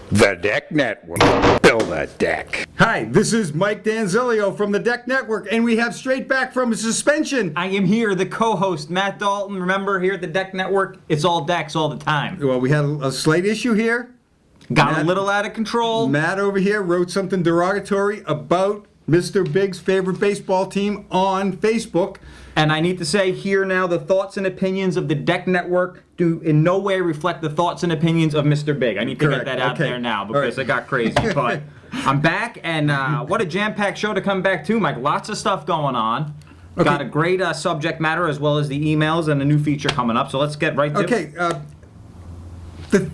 The Deck Network. Build a deck. Hi, this is Mike Danzilio from the Deck Network, and we have straight back from suspension. I am here, the co-host, Matt Dalton. Remember, here at the Deck Network, it's all decks all the time. Well, we had a slight issue here. Got a little out of control. Matt over here wrote something derogatory about Mr. Big's favorite baseball team on Facebook. And I need to say here now, the thoughts and opinions of the Deck Network do in no way reflect the thoughts and opinions of Mr. Big. I need to Correct. get that out Okay. there now because All right. it got crazy. But I'm back, and what a jam-packed show to come back to, Mike. Lots of stuff going on. Okay. Got a great subject matter as well as the emails and a new feature coming up. So let's get right to it. Okay,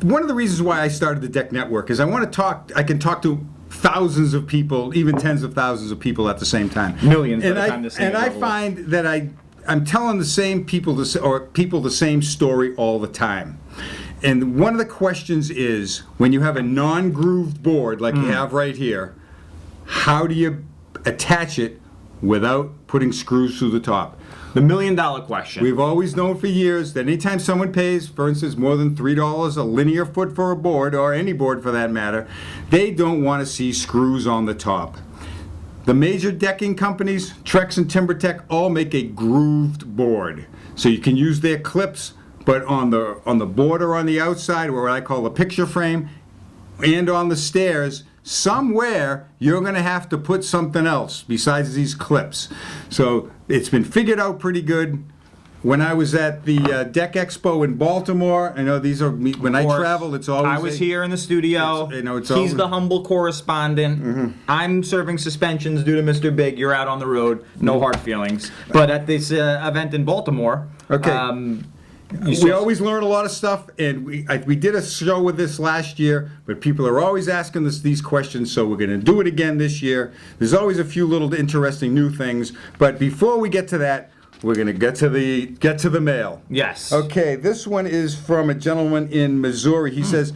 one of the reasons why I started the Deck Network is I want to talk. I can talk to thousands of people, even tens of thousands of people at the same time. Millions and by the I, time this thing and is I over with. find that I'm telling the same people the same story all the time. And one of the questions is, when you have a non-grooved board like you have right here, how do you attach it without putting screws through the top? The million-dollar question. We've always known for years that anytime someone pays, for instance, more than $3 a linear foot for a board, or any board for that matter, they don't want to see screws on the top. The major decking companies, Trex and TimberTech, all make a grooved board. So you can use their clips, but on the border on the outside, or what I call the picture frame, and on the stairs, somewhere you're going to have to put something else besides these clips. So it's been figured out pretty good. When I was at the Deck Expo in Baltimore, I know these are when I travel. It's always I was here in the studio. It's He's always, the humble correspondent. I'm serving suspensions due to Mr. Big. You're out on the road. No hard feelings. But at this event in Baltimore, Okay. We always learn a lot of stuff, and we did a show with this last year, but people are always asking us these questions, so we're going to do it again this year. There's always a few little interesting new things, but before we get to that, we're going to get to the mail. Yes. Okay, this one is from a gentleman in Missouri. He says,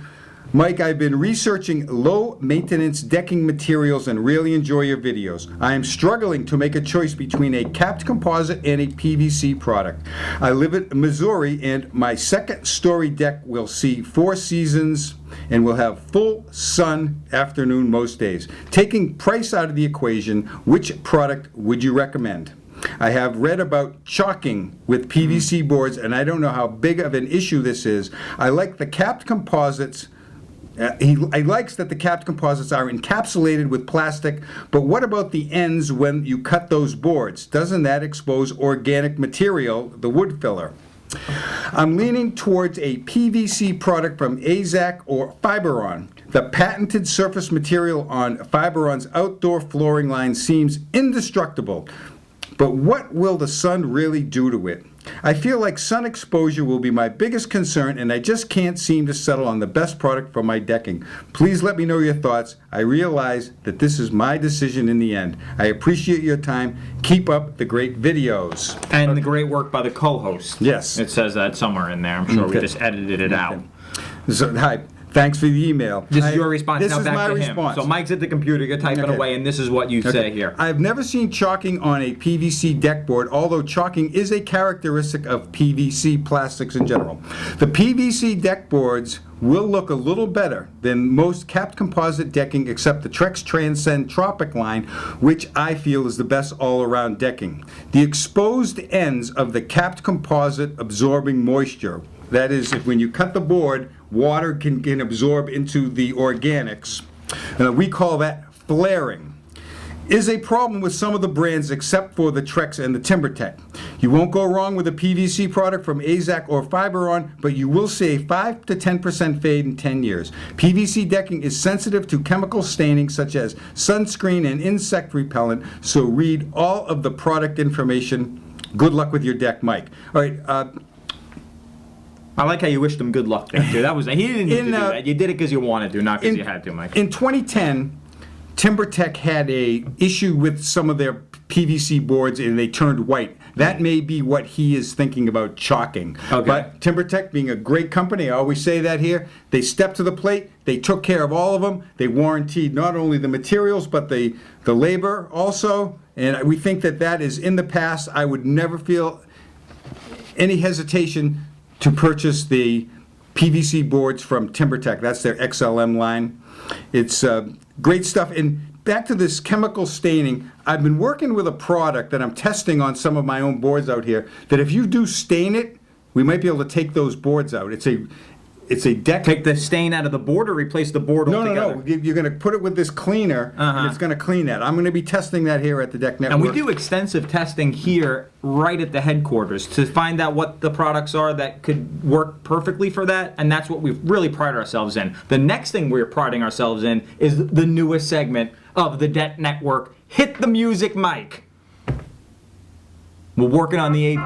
Mike, I've been researching low-maintenance decking materials and really enjoy your videos. I am struggling to make a choice between a capped composite and a PVC product. I live in Missouri, and my second-story deck will see 4 seasons and will have full sun afternoon most days. Taking price out of the equation, which product would you recommend? I have read about chalking with PVC boards, and I don't know how big of an issue this is. I like the capped composites. He likes that the capped composites are encapsulated with plastic, but what about the ends when you cut those boards? Doesn't that expose organic material, the wood filler? I'm leaning towards a PVC product from AZAC or Fiberon. The patented surface material on Fiberon's outdoor flooring line seems indestructible, but what will the sun really do to it? I feel like sun exposure will be my biggest concern, and I just can't seem to settle on the best product for my decking. Please let me know your thoughts. I realize that this is my decision in the end. I appreciate your time. Keep up the great videos. And the great work by the co-host. Yes. It says that somewhere in there. I'm sure we just edited it out. So, hi. Thanks for the email. This is your response. This now is back my to him. response. So Mike's at the computer, you're typing Okay. away, and this is what you say here. I've never seen chalking on a PVC deck board, although chalking is a characteristic of PVC plastics in general. The PVC deck boards will look a little better than most capped composite decking except the Trex Transcend Tropic line, which I feel is the best all-around decking. The exposed ends of the capped composite absorbing moisture, that is, if when you cut the board, water can absorb into the organics. We call that flaring. Is a problem with some of the brands except for the Trex and the TimberTech. You won't go wrong with a PVC product from AZAC or Fiberon, but you will see a 5 to 10% fade in 10 years. PVC decking is sensitive to chemical staining such as sunscreen and insect repellent, so read all of the product information. Good luck with your deck, Mike. All right, I like how you wished him good luck there, too. That was he didn't need to do that. You did it because you wanted to, not because you had to, Mike. In 2010, TimberTech had a issue with some of their PVC boards and they turned white. That may be what he is thinking about chalking. Okay. But TimberTech, being a great company, I always say that here, they stepped to the plate, they took care of all of them, they warranted not only the materials but the labor also, and we think that that is in the past. I would never feel any hesitation to purchase the PVC boards from TimberTech. That's their XLM line. It's great stuff. And back to this chemical staining, I've been working with a product that I'm testing on some of my own boards out here, that if you do stain it, we might be able to take those boards out. It's a deck. Take the stain out of the board or replace the board altogether? No. You're going to put it with this cleaner, and it's going to clean that. I'm going to be testing that here at the Deck Network. And we do extensive testing here right at the headquarters to find out what the products are that could work perfectly for that, and that's what we've really prided ourselves in. The next thing we're priding ourselves in is the newest segment of the Deck Network, Hit the Music, Mike. We're working on the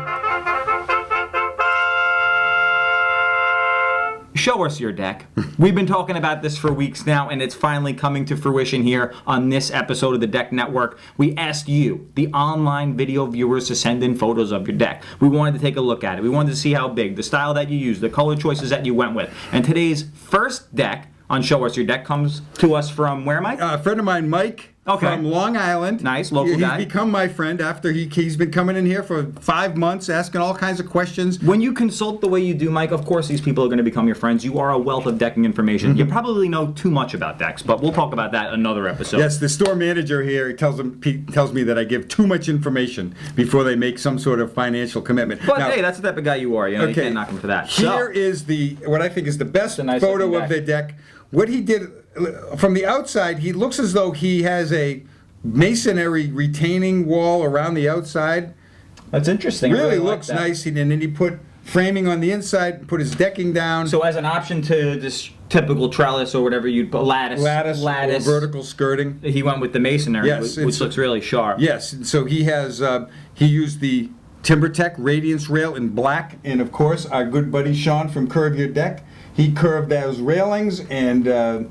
Show us your deck. We've been talking about this for weeks now, and it's finally coming to fruition here on this episode of the Deck Network. We asked you, the online video viewers, to send in photos of your deck. We wanted to take a look at it. We wanted to see how big, the style that you used, the color choices that you went with. And today's first deck on Show Us Your Deck comes to us from where, Mike? A friend of mine, Mike. Okay. From Long Island. Nice, local guy. He's become my friend after he's been coming in here for 5 months, asking all kinds of questions. When you consult the way you do, Mike, of course these people are going to become your friends. You are a wealth of decking information. You probably know too much about decks, but we'll talk about that another episode. Yes, the store manager here tells me that I give too much information before they make some sort of financial commitment. But now, hey, that's the type of guy you are. You know, you can't knock him for that. Here is what I think is the best nice photo of the deck. What he did from the outside, he looks as though he has a masonry retaining wall around the outside. That's interesting. Really like looks that. nice. And then he put framing on the inside, put his decking down. So as an option to this typical trellis or whatever you'd put, lattice, or vertical skirting. He went with the masonry, Yes, which looks really sharp. Yes, and so he has he used the TimberTech Radiance rail in black, and of course our good buddy Sean from Curve Your Deck, he curved those railings, and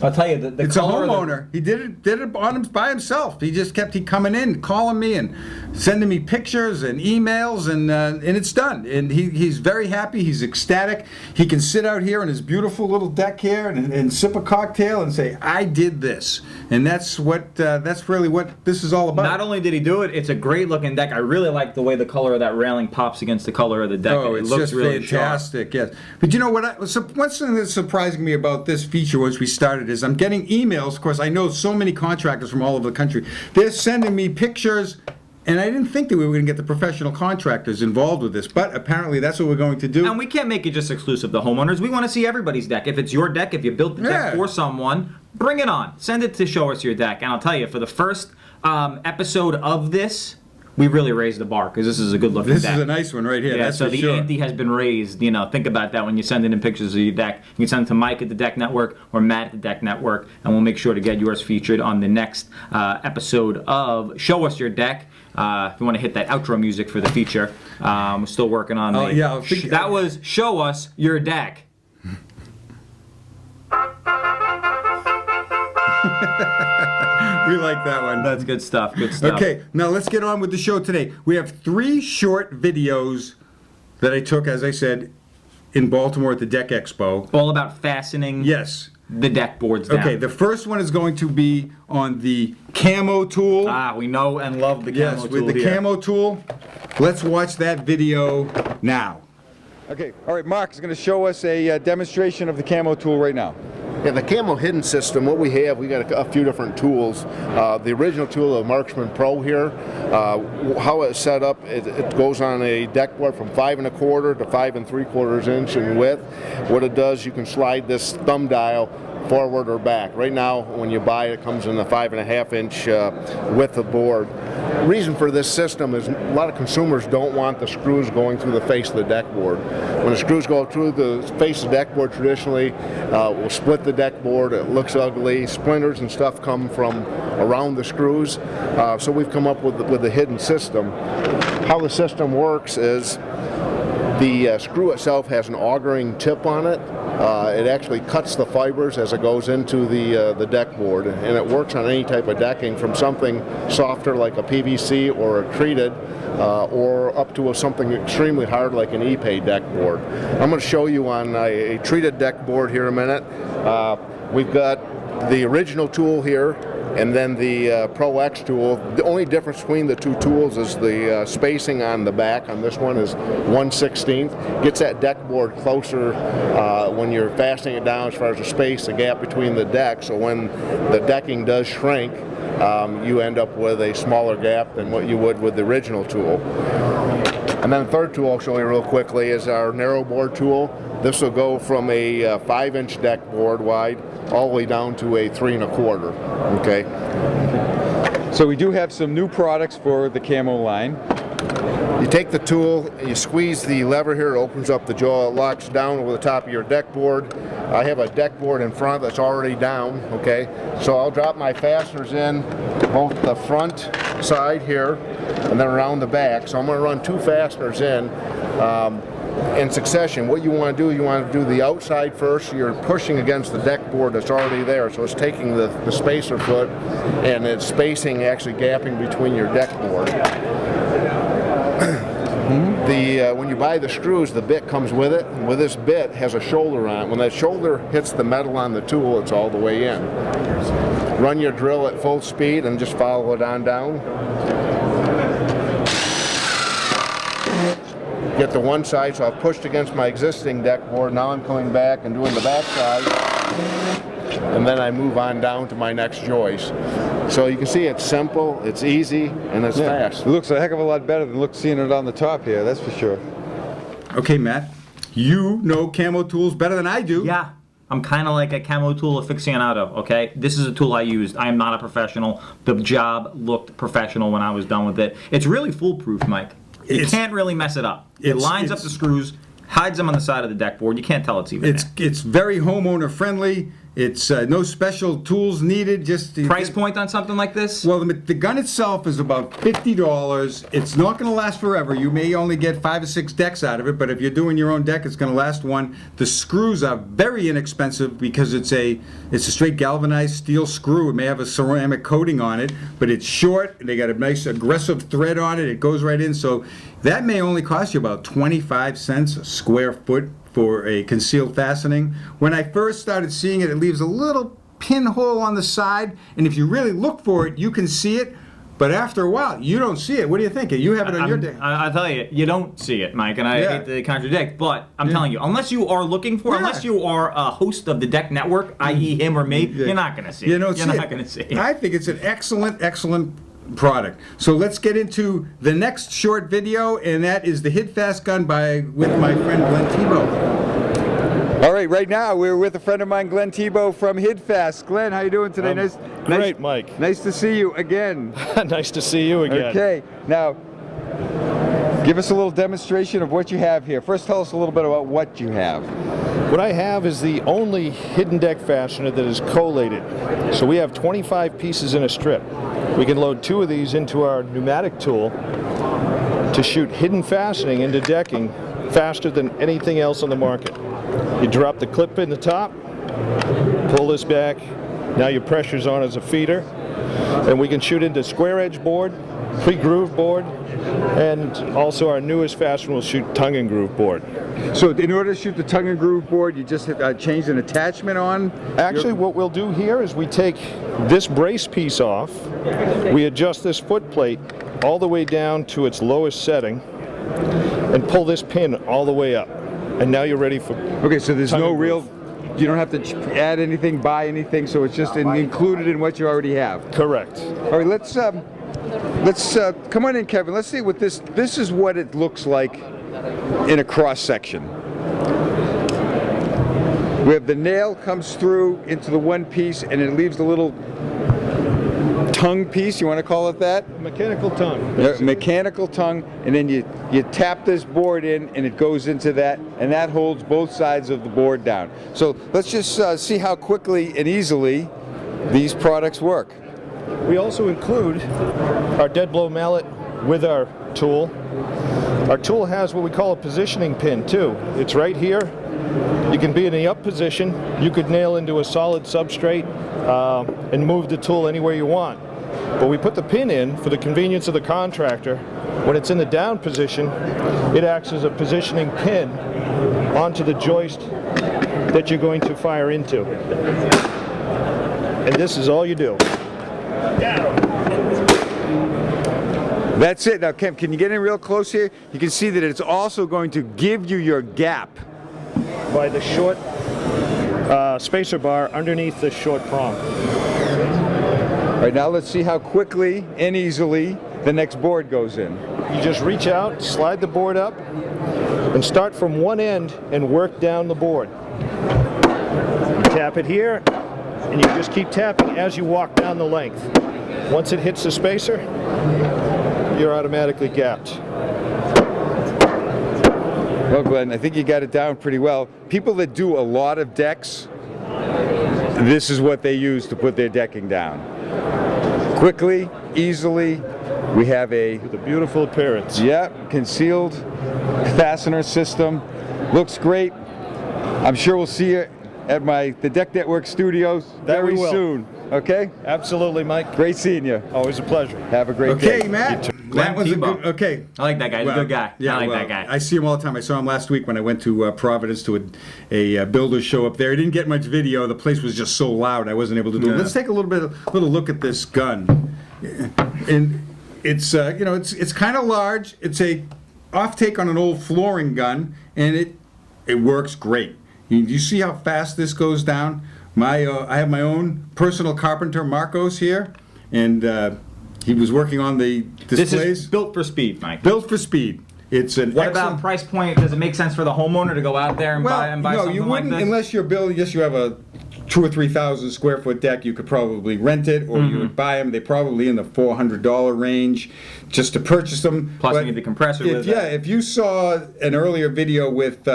I'll tell you, the it's a color homeowner. He did it on him by himself. He just kept coming in, calling me, and sending me pictures and emails, and it's done. And he's very happy. He's ecstatic. He can sit out here on his beautiful little deck here and sip a cocktail and say, "I did this." And that's really what this is all about. Not only did he do it, it's a great looking deck. I really like the way the color of that railing pops against the color of the deck. Oh, it it's looks just really fantastic, yes. But you know what? One thing that's surprising me about this feature once we started is I'm getting emails. Of course, I know so many contractors from all over the country. They're sending me pictures, and I didn't think that we were going to get the professional contractors involved with this, but apparently that's what we're going to do. And we can't make it just exclusive to homeowners. We want to see everybody's deck. If it's your deck, if you built the deck for someone, bring it on. Send it to Show Us Your Deck. And I'll tell you, for the first episode of this, we really raised the bar because this is a good looking deck. This is a nice one right here. Yeah, that's so for the sure. ante has been raised. You know, think about that when you're sending in pictures of your deck. You can send it to Mike at the Deck Network or Matt at the Deck Network, and we'll make sure to get yours featured on the next episode of Show Us Your Deck. If you want to hit that outro music for the feature, we're still working on that was Show Us Your Deck. We like that one. That's good stuff. Good stuff. Okay, now let's get on with the show today. We have 3 short videos that I took, as I said, in Baltimore at the Deck Expo. All about fastening the deck boards down. Okay, the first one is going to be on the Camo Tool. We know and love the Camo Tool. Yes, with the Camo Tool. Let's watch that video now. Okay, all right, Mark is going to show us a demonstration of the Camo Tool right now. Yeah, the Camo Hidden system, what we got a few different tools. The original tool, the Marksman Pro here, how it's set up, it goes on a deck board from 5 1/4 to 5 3/4 inch in width. What it does, you can slide this thumb dial forward or back. Right now, when you buy it, it comes in the 5 1/2 inch width of board. The reason for this system is a lot of consumers don't want the screws going through the face of the deck board. When the screws go through the face of the deck board, traditionally will split the deck board. It looks ugly. Splinters and stuff come from around the screws. So we've come up with a hidden system. How the system works is the screw itself has an augering tip on it. It actually cuts the fibers as it goes into the deck board, and it works on any type of decking, from something softer like a PVC or a treated, or up to something extremely hard like an Ipe deck board. I'm going to show you on a treated deck board here in a minute. We've got the original tool here. and then the Pro X tool. The only difference between the two tools is the spacing on the back. On this one is 1/16. Gets that deck board closer when you're fastening it down as far as the space, the gap between the deck. So when the decking does shrink, you end up with a smaller gap than what you would with the original tool. And then the third tool I'll show you real quickly is our narrow board tool. This will go from a 5-inch deck board wide all the way down to a 3 1/4. Okay. So we do have some new products for the Camo line. You take the tool, you squeeze the lever here, it opens up the jaw, it locks down over the top of your deck board. I have a deck board in front that's already down, okay? So I'll drop my fasteners in both the front side here and then around the back. So I'm going to run 2 fasteners in succession. What you want to do the outside first. So you're pushing against the deck board that's already there. So it's taking the spacer foot and it's spacing, actually gapping between your deck board. When you buy the screws, the bit comes with it, and with this bit has a shoulder on it. When that shoulder hits the metal on the tool, it's all the way in. Run your drill at full speed and just follow it on down. Get to one side, so I've pushed against my existing deck board. Now I'm coming back and doing the back side, and then I move on down to my next joist. So you can see it's simple, it's easy, and it's fast. It looks a heck of a lot better than seeing it on the top here, that's for sure. Okay, Matt, you know Camo Tools better than I do. Yeah, I'm kind of like a Camo Tool aficionado, okay? This is a tool I used. I am not a professional. The job looked professional when I was done with it. It's really foolproof, Mike. You can't really mess it up. It lines up the screws, hides them on the side of the deck board. You can't tell it's even there. It's very homeowner friendly. It's no special tools needed. Just price point on something like this? Well, the gun itself is about $50. It's not going to last forever. You may only get 5 or 6 decks out of it, but if you're doing your own deck, it's going to last one. The screws are very inexpensive because it's a straight galvanized steel screw. It may have a ceramic coating on it, but it's short. They got a nice aggressive thread on it. It goes right in. So that may only cost you about 25 cents a square foot for a concealed fastening. When I first started seeing it, it leaves a little pinhole on the side, and if you really look for it, you can see it, but after a while, you don't see it. What do you think? You have it on your deck. I'll tell you, you don't see it, Mike, and I hate to contradict, but I'm telling you, unless you are looking for, unless you are a host of the Deck Network, i.e. him or me, you're not going to see it. You're not going to see it. I think it's an excellent, excellent product. So let's get into the next short video, and that is the Hid Fast gun with my friend Glenn Tebow. All right now we're with a friend of mine, Glenn Tebow from Hid Fast. Glenn, how you doing today? Great, Mike. Nice to see you again. Nice to see you again. Okay, now give us a little demonstration of what you have here. First, tell us a little bit about what you have. What I have is the only hidden deck fastener that is collated. So we have 25 pieces in a strip. We can load 2 of these into our pneumatic tool to shoot hidden fastening into decking faster than anything else on the market. You drop the clip in the top, pull this back, now your pressure's on as a feeder, and we can shoot into square edge board, pre-groove board, and also our newest fastener will shoot tongue and groove board. So in order to shoot the tongue and groove board, you just change an attachment on? Actually, what we'll do here is we take this brace piece off, we adjust this foot plate all the way down to its lowest setting, and pull this pin all the way up. And now you're ready for... Okay, so there's no real... You don't have to add anything, buy anything, so it's just included in what you already have. Correct. All right, let's come on in, Kevin. Let's see what this is what it looks like in a cross section. We have the nail comes through into the one piece, and it leaves the little tongue piece. You want to call it that? Mechanical tongue. Mechanical tongue, and then you tap this board in, and it goes into that, and that holds both sides of the board down. So let's just see how quickly and easily these products work. We also include our dead blow mallet with our tool. Our tool has what we call a positioning pin too. It's right here. You can be in the up position. You could nail into a solid substrate and move the tool anywhere you want. But we put the pin in for the convenience of the contractor. When it's in the down position, it acts as a positioning pin onto the joist that you're going to fire into. And this is all you do. That's it. Now, Kim, can you get in real close here? You can see that it's also going to give you your gap. By the short spacer bar underneath the short prong. All right, now let's see how quickly and easily the next board goes in. You just reach out, slide the board up, and start from one end and work down the board. You tap it here, and you just keep tapping as you walk down the length. Once it hits the spacer, you're automatically gapped. Well, Glenn, I think you got it down pretty well. People that do a lot of decks, this is what they use to put their decking down. Quickly, easily, we have a With a beautiful appearance. concealed fastener system. Looks great. I'm sure we'll see you at the Deck Network studios That we very will. soon. Okay? Absolutely, Mike. Great seeing you. Always a pleasure. Have a great day. Okay, Matt. That was a Tebow. good. Okay. I like that guy. He's a good guy. Yeah, I like well, that guy. I see him all the time. I saw him last week when I went to Providence to a builder's show up there. I didn't get much video. The place was just so loud I wasn't able to do it. Yeah. Let's take a little look at this gun. And it's it's kind of large. It's a off take on an old flooring gun, and it works great. You see how fast this goes down? I have my own personal carpenter, Marcos, here, and he was working on the displays. This is built for speed, Mike. Built for speed. It's an What excellent. about price point? Does it make sense for the homeowner to go out there and buy no, something you like wouldn't this? unless you're building. Yes, you have a 2,000 or 3,000 square foot deck. You could probably rent it, or you would buy them. They're probably in the $400 range just to purchase them. Plus, But you need the compressor with yeah, it. if you saw an earlier video with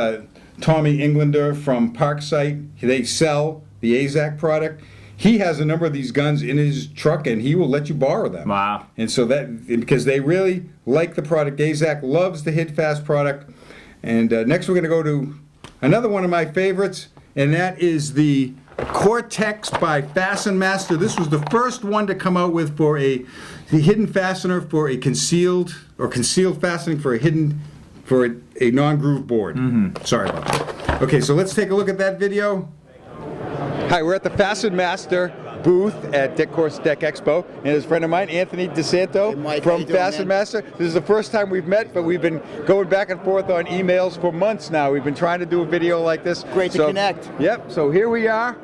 Tommy Englander from Parksite, they sell the AZAC product. He has a number of these guns in his truck, and he will let you borrow them. Wow. And so because they really like the product. AZAC loves the Hid Fast product. And next we're going to go to another one of my favorites, and that is the Cortex by FastenMaster. This was the first one to come out with the hidden fastener for a concealed fastening for a non-grooved board. Sorry about that. Okay, so let's take a look at that video. Hi, we're at the FastenMaster booth at Deck Expo, and his friend of mine, Anthony DeSanto Mike, how from you doing, man? FastenMaster. This is the first time we've met, but we've been going back and forth on emails for months now. We've been trying to do a video like this. Great to connect. Yep, so here we are.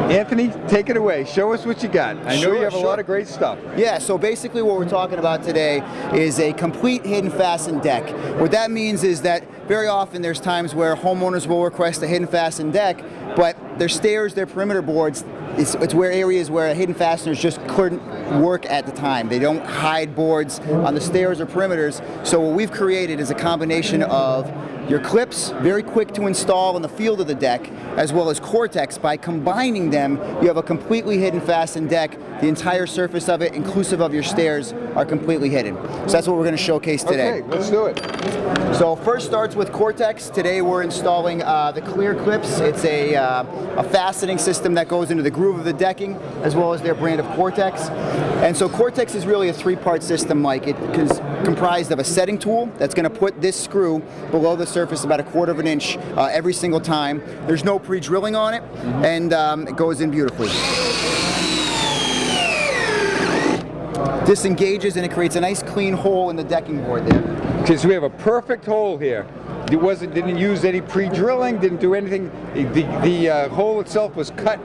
Anthony, take it away. Show us what you got. I know Sure, you have a sure. lot of great stuff. Yeah, so basically what we're talking about today is a complete hidden fasten deck. What that means is that very often there's times where homeowners will request a hidden fasten deck, but their stairs, their perimeter boards, it's where areas where hidden fasteners just couldn't work at the time. They don't hide boards on the stairs or perimeters. So what we've created is a combination of your clips, very quick to install in the field of the deck, as well as Cortex. By combining them, you have a completely hidden fasten deck. The entire surface of it, inclusive of your stairs, are completely hidden. So that's what we're going to showcase today. Okay, let's do it. So first starts with Cortex. Today we're installing the clear clips. It's a fastening system that goes into the groove of the decking, as well as their brand of Cortex. And so Cortex is really a three-part system, Mike. It is comprised of a setting tool that's going to put this screw below the surface about 1/4 of an inch every single time. There's no pre-drilling on it, and it goes in beautifully. Disengages and it creates a nice clean hole in the decking board there. Okay, so we have a perfect hole here. Didn't use any pre-drilling, didn't do anything. The hole itself was cut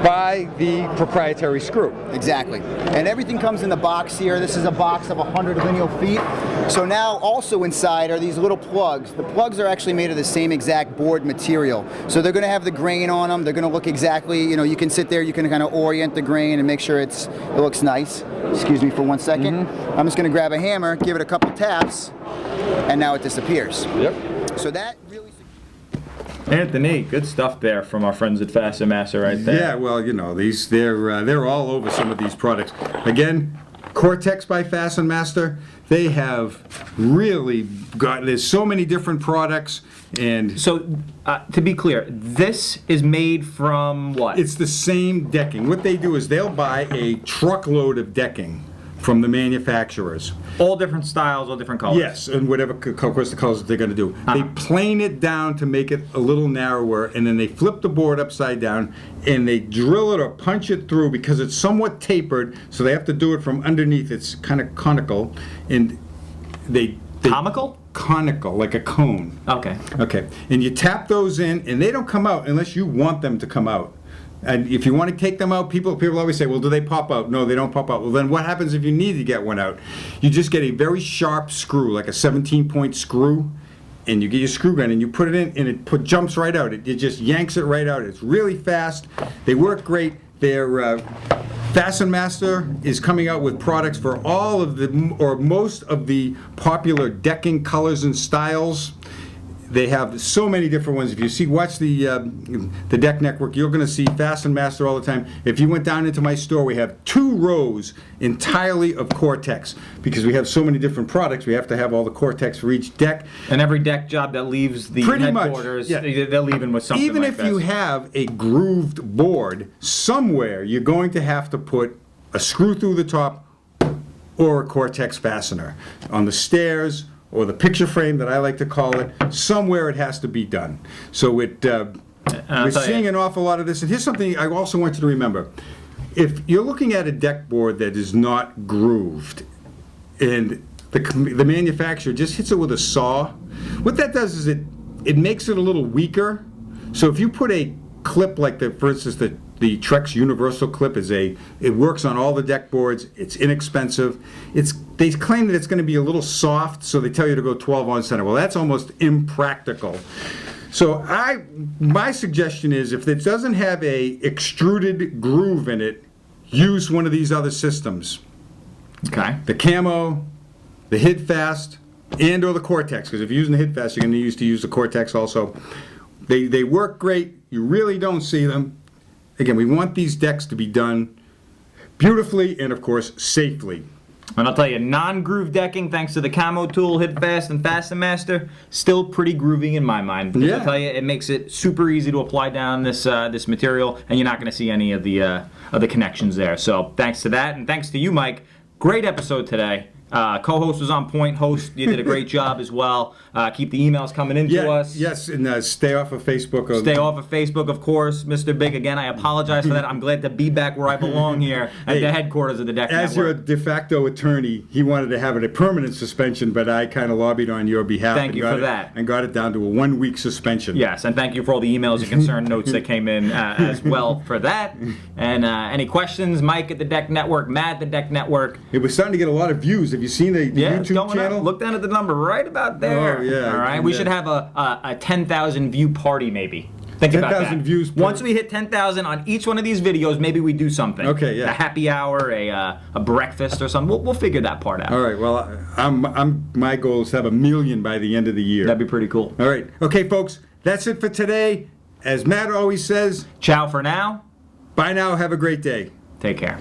by the proprietary screw. Exactly. And everything comes in the box here. This is a box of 100 lineal feet. So now also inside are these little plugs. The plugs are actually made of the same exact board material. So they're going to have the grain on them. They're going to look exactly, you can sit there, you can kind of orient the grain and make sure it looks nice. Excuse me for 1 second. I'm just going to grab a hammer, give it a couple taps, and now it disappears. Yep. So that really... Anthony, good stuff there from our friends at FastenMaster right there. Yeah, well, they're all over some of these products. Again, Cortex by FastenMaster. They have really there's so many different products, and So, to be clear, this is made from what? it's the same decking. What they do is they'll buy a truckload of decking from the manufacturers. All different styles, all different colors. Yes, and whatever, of course, the colors that they're going to do. They plane it down to make it a little narrower, and then they flip the board upside down, and they drill it or punch it through because it's somewhat tapered, so they have to do it from underneath. It's kind of conical, and they Comical? Conical, like a cone. Okay. Okay, and you tap those in, and they don't come out unless you want them to come out. And if you want to take them out, people always say, well, do they pop out? No, they don't pop out. Well, then what happens if you need to get one out? You just get a very sharp screw, like a 17-point screw, and you get your screw gun, and you put it in, and it jumps right out. It just yanks it right out. It's really fast. They work great. They're FastenMaster is coming out with products for all of the, or most of the popular decking colors and styles. They have so many different ones. If you watch the Deck Network, you're going to see FastenMaster all the time. If you went down into my store, we have 2 rows entirely of Cortex. Because we have so many different products, we have to have all the Cortex for each deck. And every deck job that leaves the headquarters, yeah. they're leaving with something Even like if this. you have a grooved board, somewhere you're going to have to put a screw through the top or a Cortex fastener. On the stairs, or the picture frame that I like to call it, somewhere it has to be done. So we're seeing an awful lot of this. And here's something I also want you to remember. If you're looking at a deck board that is not grooved, and the manufacturer just hits it with a saw, what that does is it makes it a little weaker. So if you put a clip like for instance, the Trex Universal Clip it works on all the deck boards. It's inexpensive. They claim that it's going to be a little soft, so they tell you to go 12 on center. Well, that's almost impractical. So my suggestion is, if it doesn't have a extruded groove in it, use one of these other systems. Okay. The Camo, the Hid Fast, and or the Cortex. Because if you're using the Hid Fast, you're going to use the Cortex also. They work great. You really don't see them. Again, we want these decks to be done beautifully and, of course, safely. And I'll tell you, non-groove decking, thanks to the Camo Tool, Hid Fast, and FastenMaster, still pretty groovy in my mind. Because I'll tell you, it makes it super easy to apply down this this material, and you're not going to see any of the connections there. So thanks to that, and thanks to you, Mike. Great episode today. Co-host was on point. Host, you did a great job as well. Keep the emails coming into us. Yes, and stay off of Facebook. Stay off of Facebook, of course. Mr. Big, again, I apologize for that. I'm glad to be back where I belong here at the headquarters of the Deck Network. As your de facto attorney, he wanted to have it a permanent suspension, but I kind of lobbied on your behalf. Thank you for that. And got it down to a 1-week suspension. Yes, and thank you for all the emails and concern notes that came in as well for that. And any questions, Mike at the Deck Network, Matt at the Deck Network. It was starting to get a lot of views. Have you seen the YouTube channel? Up. Look down at the number right about there. Oh, yeah. All right, we should have a 10,000 view party maybe. Think about that. 10,000 views. Once we hit 10,000 on each one of these videos, maybe we do something. Okay, yeah. A happy hour, a breakfast or something. We'll figure that part out. All right. Well, my goal is to have 1 million by the end of the year. That'd be pretty cool. All right. Okay, folks. That's it for today. As Matt always says, ciao for now. Bye now. Have a great day. Take care.